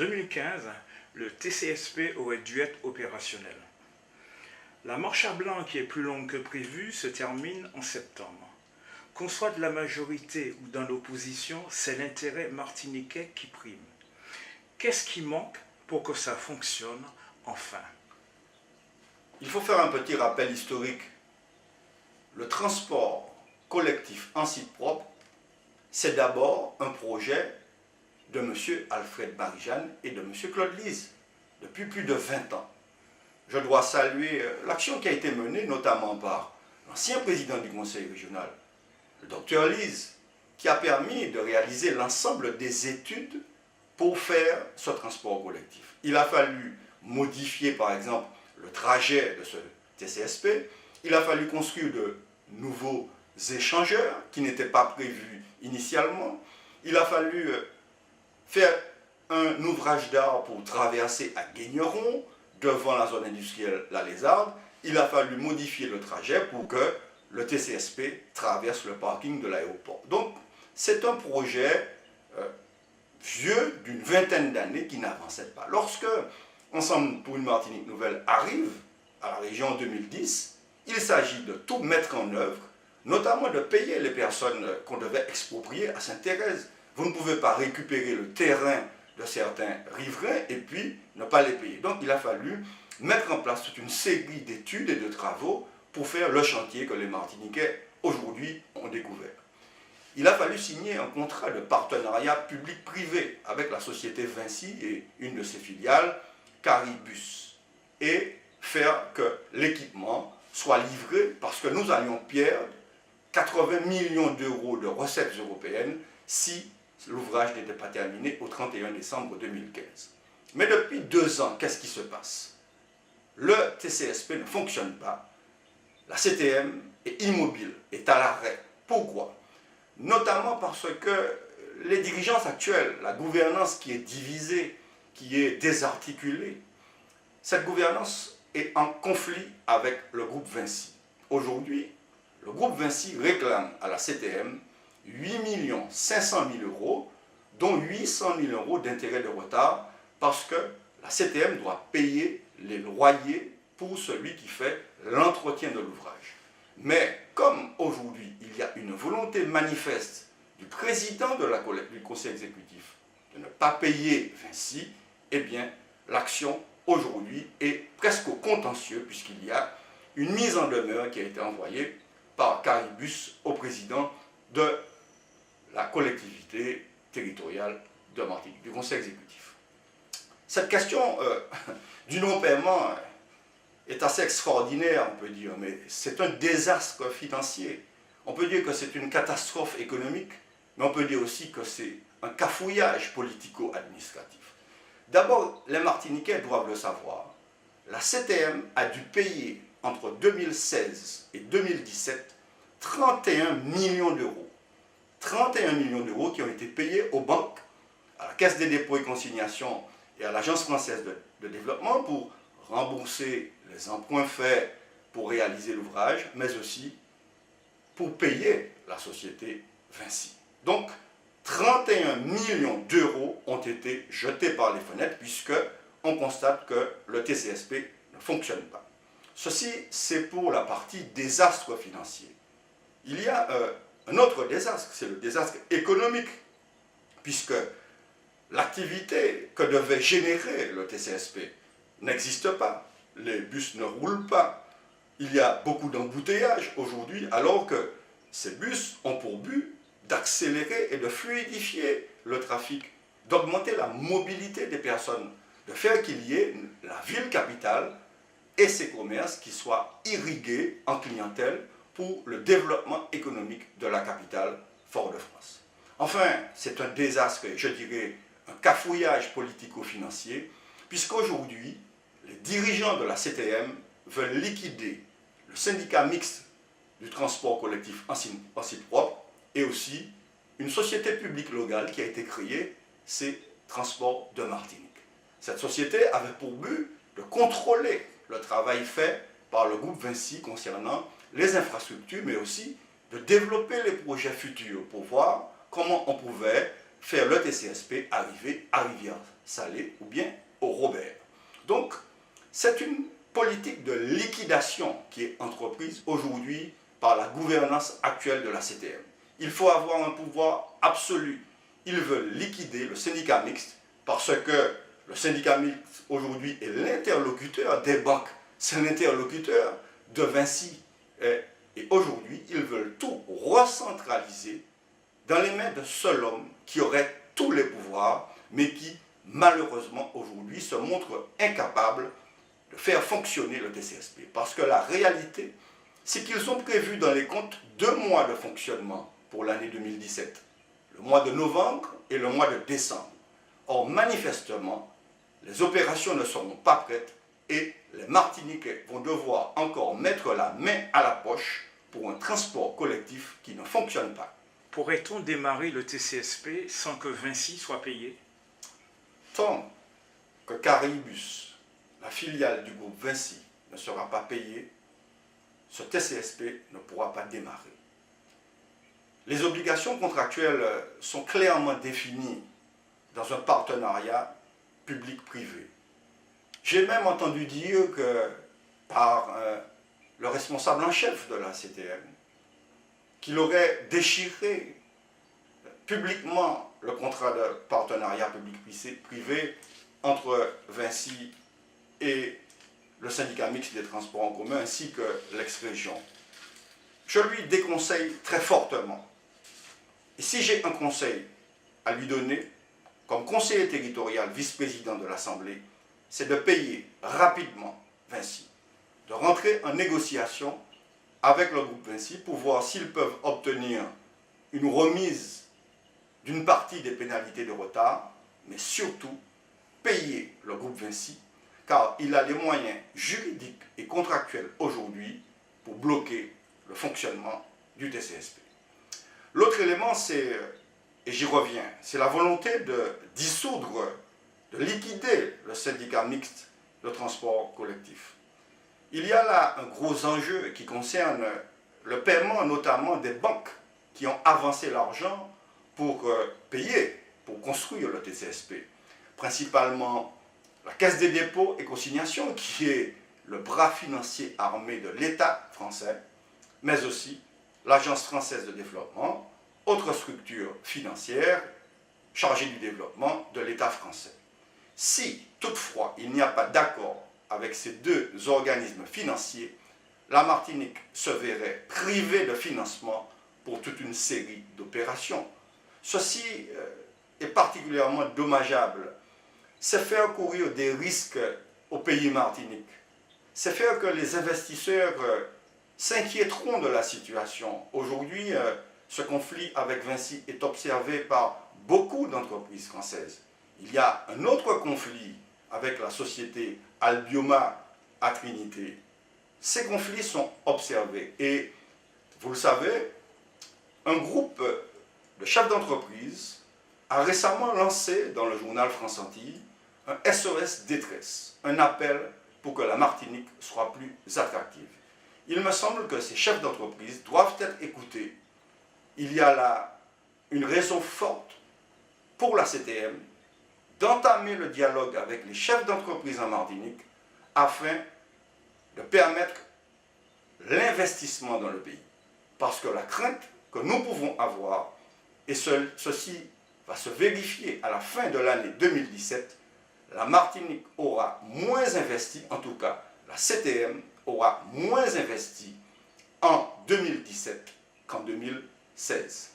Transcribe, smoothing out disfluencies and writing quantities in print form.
2015, le TCSP aurait dû être opérationnel. La marche à blanc, qui est plus longue que prévu, se termine en septembre. Qu'on soit de la majorité ou dans l'opposition, c'est l'intérêt martiniquais qui prime. Qu'est-ce qui manque pour que ça fonctionne enfin? Il faut faire un petit rappel historique. Le transport collectif en site propre, c'est d'abord un projet de M. Alfred Barjane et de M. Claude Lise, depuis plus de 20 ans. Je dois saluer l'action qui a été menée notamment par l'ancien président du conseil régional, le docteur Lise, qui a permis de réaliser l'ensemble des études pour faire ce transport collectif. Il a fallu modifier par exemple le trajet de ce TCSP, il a fallu construire de nouveaux échangeurs qui n'étaient pas prévus initialement, il a fallu faire un ouvrage d'art pour traverser à Guigneron, devant la zone industrielle La Lézarde, il a fallu modifier le trajet pour que le TCSP traverse le parking de l'aéroport. Donc, c'est un projet vieux d'une vingtaine d'années qui n'avançait pas. Lorsque Ensemble pour une Martinique nouvelle arrive à la région en 2010, il s'agit de tout mettre en œuvre, notamment de payer les personnes qu'on devait exproprier à Sainte-Thérèse. Vous ne pouvez pas récupérer le terrain de certains riverains et puis ne pas les payer. Donc il a fallu mettre en place toute une série d'études et de travaux pour faire le chantier que les Martiniquais aujourd'hui ont découvert. Il a fallu signer un contrat de partenariat public-privé avec la société Vinci et une de ses filiales, Caribus, et faire que l'équipement soit livré parce que nous allions perdre 80 millions d'euros de recettes européennes si l'ouvrage n'était pas terminé au 31 décembre 2015. Mais depuis 2 ans, qu'est-ce qui se passe? Le TCSP ne fonctionne pas. La CTM est immobile, est à l'arrêt. Pourquoi? Notamment parce que les dirigeants actuels, la gouvernance qui est divisée, qui est désarticulée, cette gouvernance est en conflit avec le groupe Vinci. Aujourd'hui, le groupe Vinci réclame à la CTM 8 500 000 euros, dont 800 000 euros d'intérêt de retard, parce que la CTM doit payer les loyers pour celui qui fait l'entretien de l'ouvrage. Mais comme aujourd'hui, il y a une volonté manifeste du président du conseil exécutif de ne pas payer Vinci, eh bien, l'action aujourd'hui est presque au contentieux, puisqu'il y a une mise en demeure qui a été envoyée par Caribus au président de la collectivité territoriale de Martinique, du conseil exécutif. Cette question du non-paiement est assez extraordinaire, on peut dire, mais c'est un désastre financier. On peut dire que c'est une catastrophe économique, mais on peut dire aussi que c'est un cafouillage politico-administratif. D'abord, les Martiniquais doivent le savoir. La CTM a dû payer entre 2016 et 2017 31 millions d'euros. 31 millions d'euros qui ont été payés aux banques, à la Caisse des dépôts et consignations et à l'Agence française de développement pour rembourser les emprunts faits pour réaliser l'ouvrage, mais aussi pour payer la société Vinci. Donc, 31 millions d'euros ont été jetés par les fenêtres puisque on constate que le TCSP ne fonctionne pas. Ceci, c'est pour la partie désastre financier. Il y a un autre désastre, c'est le désastre économique, puisque l'activité que devait générer le TCSP n'existe pas. Les bus ne roulent pas. Il y a beaucoup d'embouteillages aujourd'hui, alors que ces bus ont pour but d'accélérer et de fluidifier le trafic, d'augmenter la mobilité des personnes, de faire qu'il y ait la ville capitale et ses commerces qui soient irrigués en clientèle pour le développement économique de la capitale Fort-de-France. Enfin, c'est un désastre, je dirais, un cafouillage politico-financier, puisqu'aujourd'hui, les dirigeants de la CTM veulent liquider le syndicat mixte du transport collectif en site propre et aussi une société publique locale qui a été créée, c'est Transport de Martinique. Cette société avait pour but de contrôler le travail fait par le groupe Vinci concernant les infrastructures, mais aussi de développer les projets futurs pour voir comment on pouvait faire le TCSP arriver à Rivière salé ou bien au Robert. Donc, c'est une politique de liquidation qui est entreprise aujourd'hui par la gouvernance actuelle de la CTM. Il faut avoir un pouvoir absolu. Ils veulent liquider le syndicat mixte parce que le syndicat mixte aujourd'hui est l'interlocuteur des banques, c'est l'interlocuteur de Vinci. Et aujourd'hui, ils veulent tout recentraliser dans les mains d'un seul homme qui aurait tous les pouvoirs, mais qui, malheureusement, aujourd'hui, se montre incapable de faire fonctionner le TCSP. Parce que la réalité, c'est qu'ils ont prévu dans les comptes 2 mois de fonctionnement pour l'année 2017, le mois de novembre et le mois de décembre. Or, manifestement, les opérations ne seront pas prêtes et les Martiniquais vont devoir encore mettre la main à la poche pour un transport collectif qui ne fonctionne pas. Pourrait-on démarrer le TCSP sans que Vinci soit payé? Tant que Caribus, la filiale du groupe Vinci, ne sera pas payée, ce TCSP ne pourra pas démarrer. Les obligations contractuelles sont clairement définies dans un partenariat public-privé. J'ai même entendu dire que par le responsable en chef de la CTM, qu'il aurait déchiré publiquement le contrat de partenariat public-privé entre Vinci et le syndicat mixte des transports en commun ainsi que l'ex-région. Je lui déconseille très fortement. Et si j'ai un conseil à lui donner, comme conseiller territorial, vice-président de l'Assemblée, c'est de payer rapidement Vinci, de rentrer en négociation avec le groupe Vinci pour voir s'ils peuvent obtenir une remise d'une partie des pénalités de retard, mais surtout payer le groupe Vinci, car il a les moyens juridiques et contractuels aujourd'hui pour bloquer le fonctionnement du TCSP. L'autre élément, c'est, et j'y reviens, c'est la volonté de dissoudre, de liquider le syndicat mixte de transport collectif. Il y a là un gros enjeu qui concerne le paiement notamment des banques qui ont avancé l'argent pour payer, pour construire le TCSP. Principalement la Caisse des dépôts et consignations qui est le bras financier armé de l'État français, mais aussi l'Agence française de développement, autre structure financière chargée du développement de l'État français. Si toutefois il n'y a pas d'accord avec ces deux organismes financiers, la Martinique se verrait privée de financement pour toute une série d'opérations. Ceci est particulièrement dommageable. C'est faire courir des risques au pays Martinique. C'est faire que les investisseurs s'inquiéteront de la situation. Aujourd'hui, ce conflit avec Vinci est observé par beaucoup d'entreprises françaises. Il y a un autre conflit avec la société Albioma à Trinité. Ces conflits sont observés et, vous le savez, un groupe de chefs d'entreprise a récemment lancé dans le journal France Antilles un SOS détresse, un appel pour que la Martinique soit plus attractive. Il me semble que ces chefs d'entreprise doivent être écoutés. Il y a là une raison forte pour la CTM d'entamer le dialogue avec les chefs d'entreprise en Martinique afin de permettre l'investissement dans le pays. Parce que la crainte que nous pouvons avoir, et ceci va se vérifier à la fin de l'année 2017, la Martinique aura moins investi, en tout cas la CTM aura moins investi en 2017 qu'en 2016.